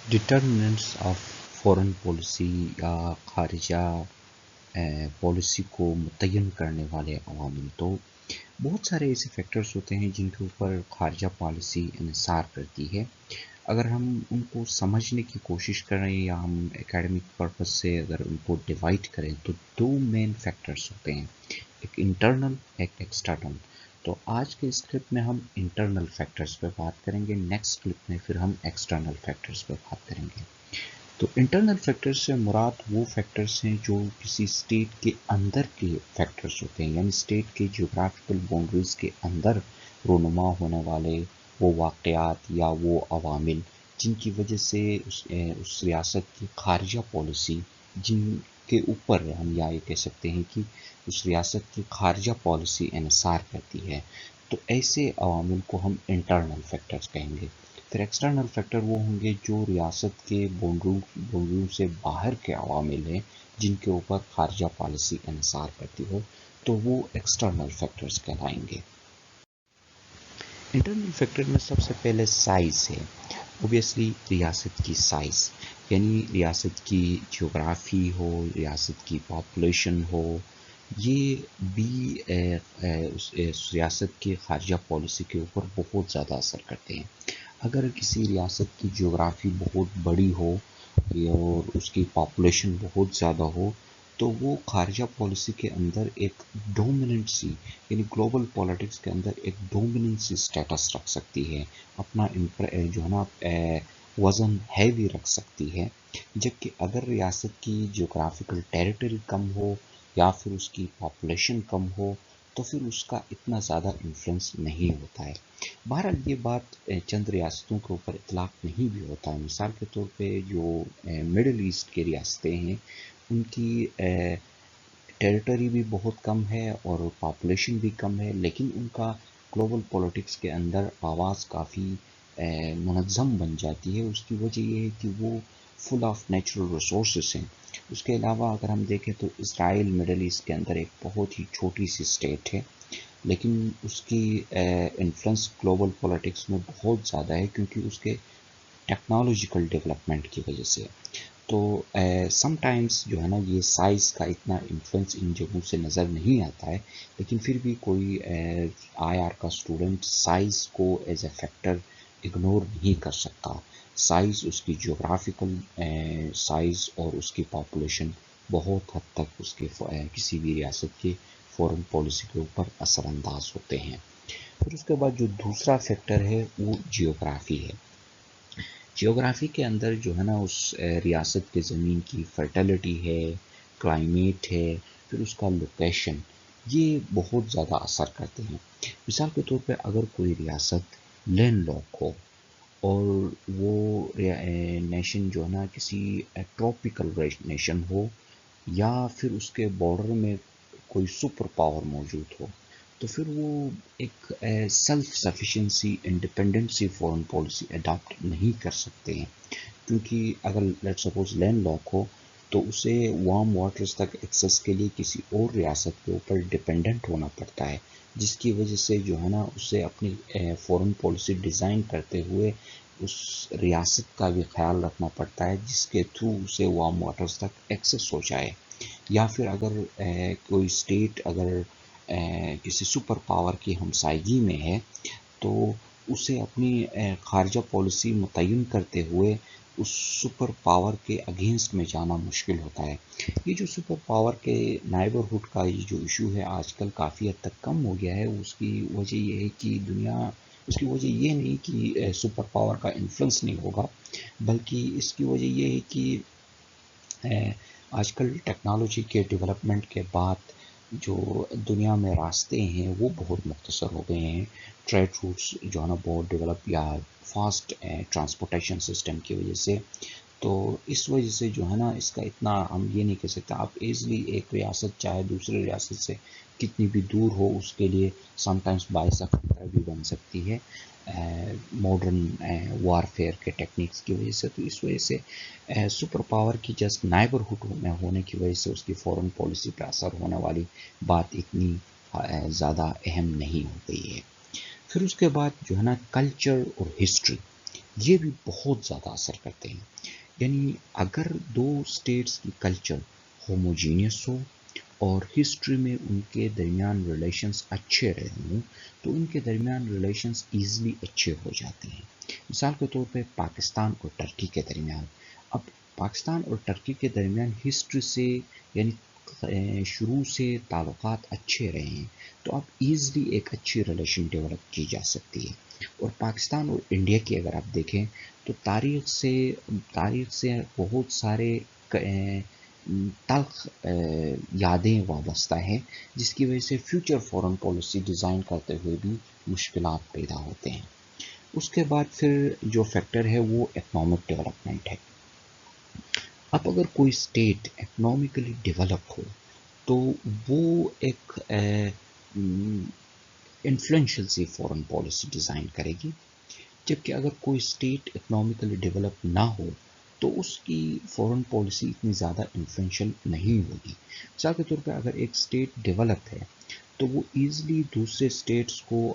Determinants of foreign policy یا خارجہ policy کو متعین کرنے والے عوامل، تو بہت سارے ایسے فیکٹرز ہوتے ہیں جن کے اوپر خارجہ پالیسی انحصار کرتی ہے۔ اگر ہم ان کو سمجھنے کی کوشش کریں یا ہم اکیڈمک پرپس سے اگر ان کو ڈیوائڈ کریں تو دو مین فیکٹرز ہوتے ہیں، ایک انٹرنل ایک ایکسٹرنل۔ تو آج کے اس کلپ میں ہم انٹرنل فیکٹرز پہ بات کریں گے، نیکسٹ کلپ میں پھر ہم ایکسٹرنل فیکٹرز پہ بات کریں گے۔ تو انٹرنل فیکٹرز سے مراد وہ فیکٹرز ہیں جو کسی اسٹیٹ کے اندر کے فیکٹرز ہوتے ہیں، یعنی اسٹیٹ کے جغرافیکل باؤنڈریز کے اندر رونما ہونے والے وہ واقعات یا وہ عوامل جن کی وجہ سے اس ریاست کی خارجہ پالیسی، جن کے اوپر ہم یہ کہہ سکتے ہیں کہ اس ریاست کی خارجہ پالیسی انحصار کرتی ہے، تو ایسے عوامل کو ہم انٹرنل فیکٹرز کہیں گے۔ پھر ایکسٹرنل فیکٹر وہ ہوں گے جو ریاست کے باؤنڈریوں سے باہر کے عوامل ہیں جن کے اوپر خارجہ پالیسی انحصار کرتی ہو، تو وہ ایکسٹرنل فیکٹرز کہلائیں گے۔ انٹرنل فیکٹر میں سب سے پہلے سائز ہے، اوبیسلی ریاست کی سائز، یعنی ریاست کی جغرافی ہو، ریاست کی پاپولیشن ہو، یہ بھی اس ریاست کی خارجہ پالیسی کے اوپر بہت زیادہ اثر کرتے ہیں۔ اگر کسی ریاست کی جغرافی بہت بڑی ہو اور اس کی پاپولیشن بہت زیادہ ہو تو وہ خارجہ پالیسی کے اندر ایک ڈومیننٹ سی، یعنی گلوبل پالیٹکس کے اندر ایک ڈومیننٹ سی سٹیٹس رکھ سکتی ہے، اپنا جو ہے نا وزن ہیوی رکھ سکتی ہے۔ جبکہ اگر ریاست کی جغرافیکل ٹیریٹری کم ہو یا پھر اس کی پاپولیشن کم ہو تو پھر اس کا اتنا زیادہ انفلوئنس نہیں ہوتا ہے۔ بہرحال یہ بات چند ریاستوں کے اوپر اطلاق نہیں بھی ہوتا ہے، مثال کے طور پہ جو مڈل ایسٹ کی ریاستیں ہیں ان کی ٹیریٹری بھی بہت کم ہے اور پاپولیشن بھی کم ہے، لیکن ان کا گلوبل پولیٹکس کے اندر آواز کافی منظم بن جاتی ہے۔ اس کی وجہ یہ ہے کہ وہ فل آف نیچرل ریسورسز ہیں۔ اس کے علاوہ اگر ہم دیکھیں تو اسرائیل مڈل ایسٹ کے اندر ایک بہت ہی چھوٹی سی اسٹیٹ ہے، لیکن اس کی انفلوئنس گلوبل پولیٹکس میں بہت زیادہ ہے کیونکہ اس کے ٹیکنالوجیکل ڈیولپمنٹ کی وجہ سے۔ تو سم ٹائمز جو ہے نا یہ سائز کا اتنا انفلوئنس ان جگہوں سے نظر نہیں آتا ہے، لیکن پھر بھی کوئی آئی آر کا اسٹوڈنٹ سائز کو ایز اے فیکٹر اگنور نہیں کر سکتا۔ سائز، اس کی جغرافیکل سائز اور اس کی پاپولیشن بہت حد تک اس کے کسی بھی ریاست کی فورن پالیسی کے اوپر اثر انداز ہوتے ہیں۔ پھر اس کے بعد جو دوسرا فیکٹر ہے وہ جیوگرافی ہے۔ جیوگرافی کے اندر جو ہے نا اس ریاست کے زمین کی فرٹیلٹی ہے، کلائمیٹ ہے، پھر اس کا لوکیشن، یہ بہت زیادہ اثر کرتے ہیں۔ مثال کے طور پہ اگر کوئی ریاست لینڈ لاک ہو اور وہ نیشن جو ہے نا کسی ٹراپیکل نیشن ہو یا پھر اس کے بارڈر میں کوئی سپر پاور موجود ہو تو پھر وہ ایک self sufficiency independency foreign policy adopt نہیں کر سکتے ہیں، کیونکہ اگر لیٹ سپوز لینڈ لاک ہو تو اسے وارم واٹرز تک ایکسیس کے لیے کسی اور ریاست کے اوپر ڈیپینڈنٹ ہونا پڑتا ہے، جس کی وجہ سے جو ہے نا اسے اپنی فورن پالیسی ڈیزائن کرتے ہوئے اس ریاست کا بھی خیال رکھنا پڑتا ہے جس کے تھرو اسے وارم واٹرز تک ایکسیس ہو جائے۔ یا پھر اگر کوئی اسٹیٹ اگر کسی سپر پاور کی ہمسائیگی میں ہے تو اسے اپنی خارجہ پالیسی متعین کرتے ہوئے اس سپر پاور کے اگینسٹ میں جانا مشکل ہوتا ہے۔ یہ جو سپر پاور کے نائبرہڈ کا یہ جو ایشو ہے آج کل کافی حد تک کم ہو گیا ہے، اس کی وجہ یہ ہے کہ اس کی وجہ یہ نہیں کہ سپر پاور کا انفلوئنس نہیں ہوگا، بلکہ اس کی وجہ یہ ہے کہ آج کل ٹیکنالوجی کے ڈیولپمنٹ کے بعد جو دنیا میں راستے ہیں وہ بہت مختصر ہو گئے ہیں، ٹریڈ روٹس جو ہے نا بہت ڈیولپ یا فاسٹ ٹرانسپورٹیشن سسٹم کی وجہ سے، تو اس وجہ سے جو ہے نا اس کا اتنا ہم یہ نہیں کہہ سکتے آپ ایزلی ایک ریاست چاہے دوسرے ریاست سے کتنی بھی دور ہو اس کے لیے سم ٹائمز باعث خطرہ بھی بن سکتی ہے ماڈرن وار فیئر کے ٹیکنیکس کی وجہ سے۔ تو اس وجہ سے سپر پاور کی جسٹ نائبرہڈ میں ہونے کی وجہ سے اس کی فورن پالیسی پہ اثر ہونے والی بات اتنی زیادہ اہم نہیں ہو گئی ہے۔ پھر اس کے بعد جو ہے نا کلچر اور ہسٹری، یہ بھی بہت زیادہ اثر کرتے ہیں. یعنی اگر دو اسٹیٹس کی کلچر ہوموجینس ہو اور ہسٹری میں ان کے درمیان ریلیشنز اچھے رہے ہوں تو ان کے درمیان ریلیشنز ایزلی اچھے ہو جاتے ہیں. مثال کے طور پہ پاکستان اور ٹرکی کے درمیان، اب پاکستان اور ٹرکی کے درمیان ہسٹری سے یعنی شروع سے تعلقات اچھے رہے ہیں تو اب ایزلی ایک اچھی ریلیشن ڈیولپ کی جا سکتی ہے. اور پاکستان اور انڈیا کی اگر آپ دیکھیں تو تاریخ سے بہت سارے تلخ یادیں وابستہ ہیں جس کی وجہ سے فیوچر فورن پالیسی ڈیزائن کرتے ہوئے بھی مشکلات پیدا ہوتے ہیں. اس کے بعد پھر جو فیکٹر ہے وہ اکنامک ڈیولپمنٹ ہے. اب اگر کوئی اسٹیٹ اکنامکلی ڈیولپ ہو تو وہ ایک انفلوئنشل سی فورن پالیسی ڈیزائن کرے گی، جبکہ اگر کوئی اسٹیٹ اکنامکلی ڈیولپ نہ ہو تو اس کی فورن پالیسی اتنی زیادہ انفلوئنشل نہیں ہوگی. مثال کے طور پہ اگر ایک اسٹیٹ ڈیولپ ہے تو وہ ایزلی دوسرے اسٹیٹس کو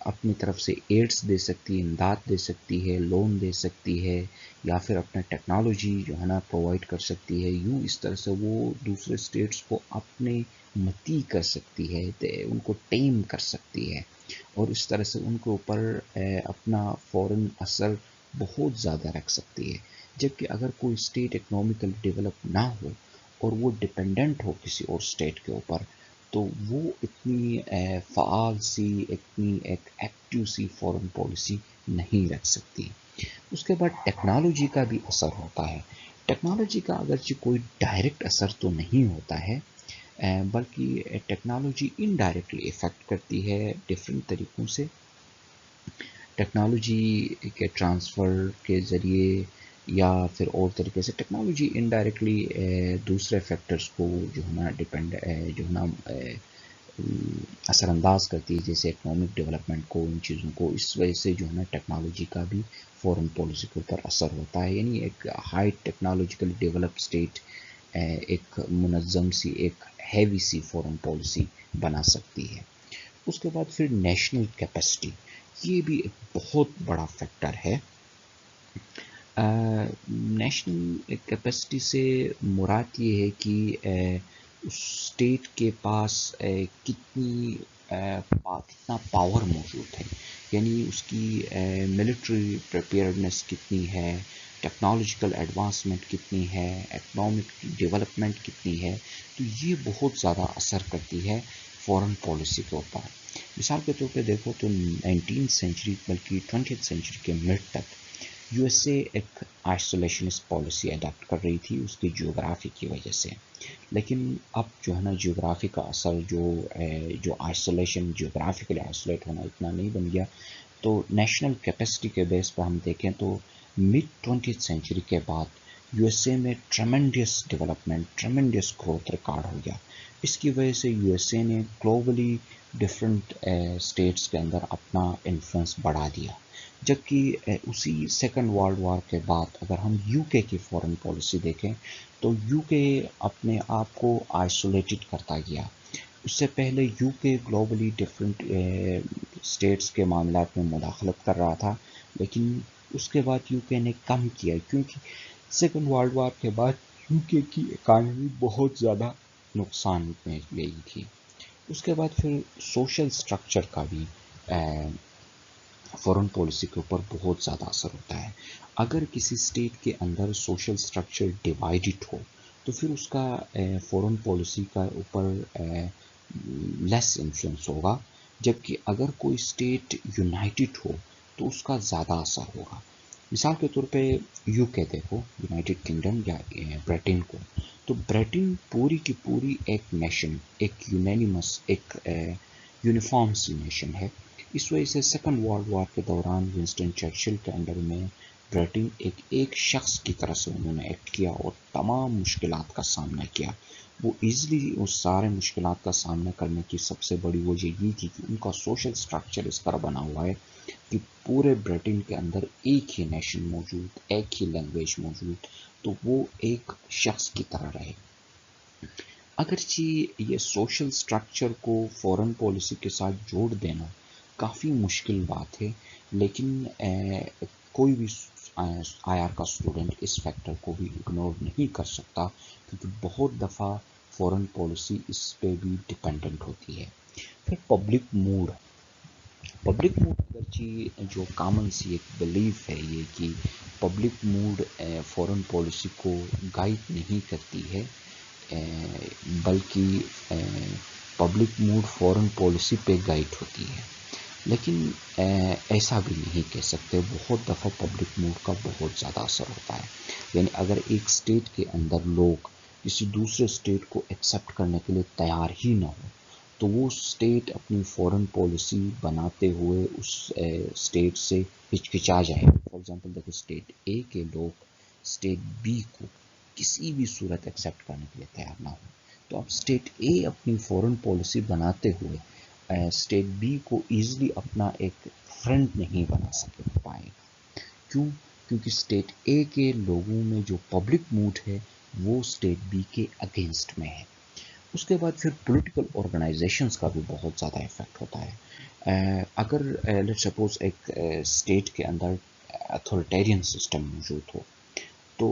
اپنی طرف سے ایڈس دے سکتی ہے، امداد دے سکتی ہے، لون دے سکتی ہے، یا پھر اپنا ٹیکنالوجی جو ہے نا پرووائڈ کر سکتی ہے. یوں اس طرح سے وہ دوسرے اسٹیٹس کو اپنے متی کر سکتی ہے، ان کو ٹیم کر سکتی ہے اور اس طرح سے ان کے اوپر اپنا فورن اثر بہت زیادہ رکھ سکتی ہے. جبکہ اگر کوئی اسٹیٹ اکنامکل ڈیولپ نہ ہو اور وہ ڈپینڈنٹ ہو کسی اور اسٹیٹ کے اوپر تو وہ اتنی فعال سی اتنی ایک ایکٹیو سی فورن پالیسی نہیں رکھ سکتی. اس کے بعد ٹیکنالوجی کا بھی اثر ہوتا ہے. ٹیکنالوجی کا اگرچہ کوئی ڈائریکٹ اثر تو نہیں ہوتا ہے بلکہ ٹیکنالوجی انڈائریکٹلی افیکٹ کرتی ہے ڈفرینٹ طریقوں سے. ٹیکنالوجی کے ٹرانسفر کے ذریعے یا پھر اور طریقے سے ٹیکنالوجی انڈائریکٹلی دوسرے فیکٹرز کو جو ہے نا جو ہے نا اثر انداز کرتی ہے، جیسے اکنامک ڈیولپمنٹ کو، ان چیزوں کو. اس وجہ سے جو ہے نا ٹیکنالوجی کا بھی فورن پالیسی کے اوپر اثر ہوتا ہے. یعنی ایک ہائی ٹیکنالوجیکل ڈیولپ اسٹیٹ ایک منظم سی ایک ہیوی سی فورن پالیسی بنا سکتی ہے. اس کے بعد پھر نیشنل کیپیسٹی، یہ بھی ایک بہت بڑا فیکٹر ہے. نیشنل کیپیسٹی سے مراد یہ ہے کہ اس اسٹیٹ کے پاس کتنا پاور موجود ہے، یعنی اس کی ملٹری پریپیئرڈنس کتنی ہے، ٹیکنالوجیکل ایڈوانسمنٹ کتنی ہے، اکنامک ڈیولپمنٹ کتنی ہے. تو یہ بہت زیادہ اثر کرتی ہے فورن پالیسی کے اوپر. مثال کے طور پہ دیکھو تو 19 سینچری بلکہ 20 سینچری کے مڈ تک یو ایس اے ایک آئسولیشنسٹ پالیسی اڈاپٹ کر رہی تھی اس کی جیوگرافی کی وجہ سے. لیکن اب جو ہے نا جیوگرافی کا اثر جو آئسولیشن جیوگرافیکلی آئسولیٹ ہونا اتنا نہیں بن گیا. تو نیشنل کیپیسٹی کے بیس پر ہم دیکھیں تو مڈ 20 سینچری کے بعد یو ایس اے میں tremendous development, tremendous growth record ہو گیا. اس کی وجہ سے یو ایس اے نے گلوبلی ڈفرینٹ اسٹیٹس کے اندر اپنا انفلوئنس بڑھا دیا. جبکہ اسی سیکنڈ ورلڈ وار کے بعد اگر ہم یو کے کی فورن پالیسی دیکھیں تو یو کے اپنے آپ کو آئسولیٹڈ کرتا گیا. اس سے پہلے یو کے گلوبلی ڈفرینٹ اسٹیٹس کے معاملات میں مداخلت کر رہا تھا، لیکن اس کے بعد یو کے نے کم کیا کیونکہ سیکنڈ ورلڈ وار کے بعد یو کے کی اکانومی بہت زیادہ نقصان میں گئی تھی. اس کے بعد پھر سوشل سٹرکچر کا بھی فورن پالیسی کے اوپر بہت زیادہ اثر ہوتا ہے. اگر کسی اسٹیٹ کے اندر سوشل سٹرکچر ڈیوائڈڈ ہو تو پھر اس کا فورن پالیسی کا اوپر لیس انفلوئنس ہوگا. جبکہ اگر کوئی اسٹیٹ یونائٹڈ ہو تو اس کا زیادہ اثر ہوگا. مثال کے طور پہ یو کے دیکھو، یونائٹڈ کنگڈم یا برٹن کو، تو برٹن پوری کی پوری ایک نیشن، ایک یونینیمس، ایک یونیفارم سی نیشن ہے. اس وجہ سے سیکنڈ ورلڈ وار کے دوران ونسٹن چرچل کے انڈر میں برٹن ایک شخص کی طرح سے انہوں نے ایکٹ کیا اور تمام مشکلات کا سامنا کیا. وہ ایزلی اس سارے مشکلات کا سامنا کرنے کی سب سے بڑی وجہ یہ تھی کہ ان کا سوشل سٹرکچر اس طرح بنا ہوا ہے کہ پورے برٹن کے اندر ایک ہی نیشن موجود، ایک ہی لینگویج موجود، تو وہ ایک شخص کی طرح رہے. اگرچہ یہ سوشل سٹرکچر کو فورن پالیسی کے ساتھ جوڑ دینا کافی مشکل بات ہے، لیکن کوئی بھی آئی آر کا اسٹوڈنٹ اس فیکٹر کو بھی اگنور نہیں کر سکتا، کیونکہ بہت دفعہ فورن پالیسی اس پہ بھی ڈپینڈنٹ ہوتی ہے۔ پھر پبلک موڈ اگرچہ جو کامن سی ایک بلیف ہے یہ کہ پبلک موڈ فورن پالیسی کو گائیڈ نہیں کرتی ہے، بلکہ پبلک موڈ فورن پالیسی پہ گائیڈ ہوتی ہے، لیکن ایسا بھی نہیں کہہ سکتے۔ بہت دفعہ پبلک موڈ کا بہت زیادہ اثر ہوتا ہے، یعنی اگر ایک اسٹیٹ کے اندر لوگ کسی دوسرے اسٹیٹ کو ایکسیپٹ کرنے کے لیے تیار ہی نہ ہو تو وہ اسٹیٹ اپنی فورن پالیسی بناتے ہوئے اس اسٹیٹ سے ہچکچا جائے۔ فار ایگزامپل دیکھو، اسٹیٹ اے کے لوگ اسٹیٹ بی کو کسی بھی صورت ایکسیپٹ کرنے کے لیے تیار نہ ہو، تو اب اسٹیٹ اے اپنی فورن پالیسی بناتے ہوئے اسٹیٹ بی کو ایزلی اپنا ایک فرینڈ نہیں بنا پائے گا۔ کیوں؟ کیونکہ اسٹیٹ اے کے لوگوں میں جو پبلک موڈ ہے وہ اسٹیٹ بی کے اگینسٹ میں ہے۔ اس کے بعد پھر پولیٹیکل آرگنائزیشنز کا بھی بہت زیادہ افیکٹ ہوتا ہے۔ اگر لیٹ سپوز ایک اسٹیٹ کے اندر اتھارٹیرین سسٹم موجود ہو تو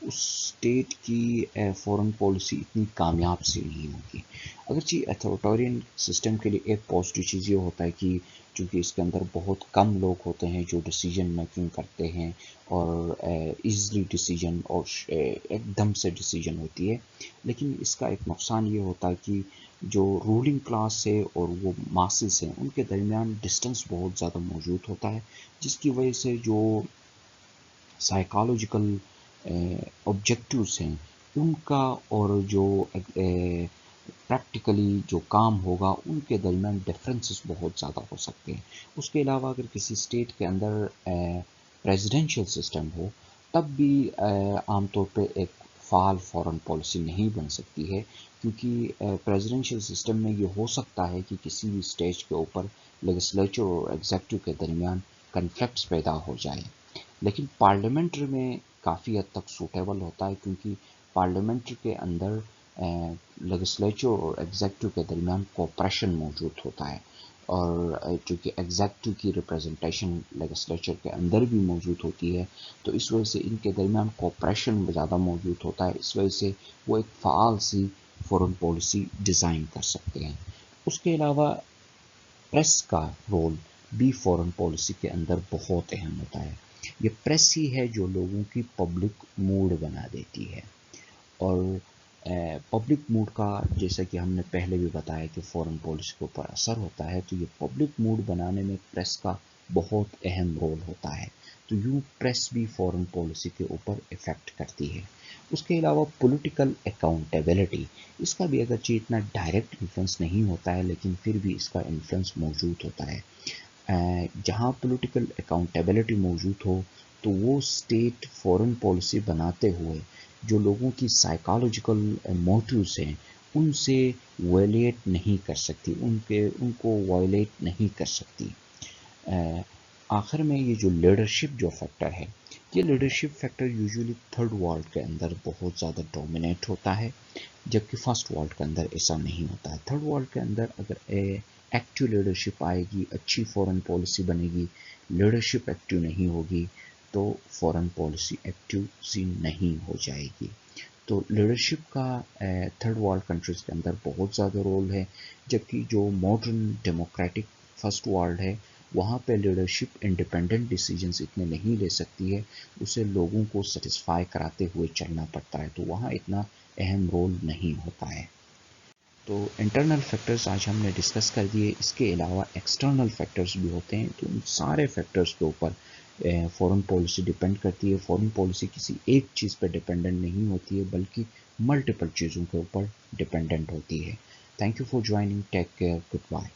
اس اسٹیٹ کی فورن پالیسی اتنی کامیاب سی نہیں ہوگی۔ اگرچہ اتھارٹیرین سسٹم کے لیے ایک پازیٹیو چیز یہ ہوتا ہے کہ چونکہ اس کے اندر بہت کم لوگ ہوتے ہیں جو ڈیسیجن میکنگ کرتے ہیں اور ایزلی ڈیسیجن اور ایک دم سے ڈیسیجن ہوتی ہے، لیکن اس کا ایک نقصان یہ ہوتا ہے کہ جو رولنگ کلاس ہے اور وہ ماسز ہیں ان کے درمیان ڈسٹنس بہت زیادہ موجود ہوتا ہے، جس کی وجہ سے جو سائیکالوجیکل آبجیکٹیوز ہیں ان کا اور جو پریکٹیکلی جو کام ہوگا ان کے درمیان ڈفرینسز بہت زیادہ ہو سکتے ہیں۔ اس کے علاوہ اگر کسی اسٹیٹ کے اندر پریزیڈنشیل سسٹم ہو تب بھی عام طور پہ ایک فعال فورن پالیسی نہیں بن سکتی ہے، کیونکہ پریزیڈنشیل سسٹم میں یہ ہو سکتا ہے کہ کسی بھی اسٹیج کے اوپر لیجسلیچر اور ایگزیکٹو کے درمیان کنفلکٹس پیدا ہو جائے، لیکن پارلیمنٹری میں کافی حد تک سوٹیبل ہوتا ہے، کیونکہ پارلیمنٹری کے اندر لیجسلیچر اور ایگزیکٹو کے درمیان کوپریشن موجود ہوتا ہے، اور چونکہ ایگزیکٹو کی ریپرزنٹیشن لیجسلیچر کے اندر بھی موجود ہوتی ہے تو اس وجہ سے ان کے درمیان کوپریشن زیادہ موجود ہوتا ہے، اس وجہ سے وہ ایک فعال سی فورن پالیسی ڈیزائن کر سکتے ہیں۔ اس کے علاوہ پریس کا رول بھی فورن پالیسی کے اندر بہت اہم ہوتا ہے۔ یہ پریس ہی ہے جو لوگوں کی پبلک موڈ بنا دیتی ہے، اور پبلک موڈ کا جیسا کہ ہم نے پہلے بھی بتایا کہ فورن پالیسی کے اوپر اثر ہوتا ہے، تو یہ پبلک موڈ بنانے میں پریس کا بہت اہم رول ہوتا ہے، تو یوں پریس بھی فورن پالیسی کے اوپر افیکٹ کرتی ہے۔ اس کے علاوہ پولیٹیکل اکاؤنٹیبلٹی، اس کا بھی اگرچہ اتنا ڈائریکٹ انفلوئنس نہیں ہوتا ہے لیکن پھر بھی اس کا انفلوئنس موجود ہوتا ہے۔ جہاں پولیٹیکل اکاؤنٹیبلٹی موجود ہو تو وہ اسٹیٹ فورن پالیسی بناتے ہوئے جو لوگوں کی سائیکالوجیکل موٹیوز ہیں ان سے وائلیٹ نہیں کر سکتی، ان کو وائلیٹ نہیں کر سکتی۔ آخر میں یہ جو لیڈرشپ جو فیکٹر ہے، یہ leadership factor usually third world کے اندر بہت زیادہ ڈومینیٹ ہوتا ہے، جبکہ فرسٹ ورلڈ کے اندر ایسا نہیں ہوتا ہے۔ تھرڈ ورلڈ کے اندر اگر ایکٹیو لیڈرشپ آئے گی، اچھی فورن پالیسی بنے گی، لیڈرشپ ایکٹیو نہیں ہوگی تو فورن پالیسی ایکٹیو سی نہیں ہو جائے گی۔ تو لیڈرشپ کا تھرڈ ورلڈ کنٹریز کے اندر بہت زیادہ رول ہے، جبکہ جو ماڈرن ڈیموکریٹک فرسٹ ورلڈ ہے وہاں پہ لیڈرشپ انڈیپینڈنٹ ڈیسیجنز اتنے نہیں لے سکتی ہے، اسے لوگوں کو سیٹسفائی کراتے ہوئے چلنا پڑتا ہے، تو وہاں اتنا اہم رول نہیں ہوتا ہے۔ تو انٹرنل فیکٹرز آج ہم نے ڈسکس کر دیے، اس کے علاوہ ایکسٹرنل فیکٹرز بھی ہوتے ہیں، تو ان سارے فیکٹرز کے اوپر فورن پالیسی ڈیپینڈ کرتی ہے۔ فورن پالیسی کسی ایک چیز پہ ڈیپینڈنٹ نہیں ہوتی ہے بلکہ ملٹیپل چیزوں کے اوپر ڈیپینڈنٹ ہوتی ہے۔ Thank you for joining, take care, good bye.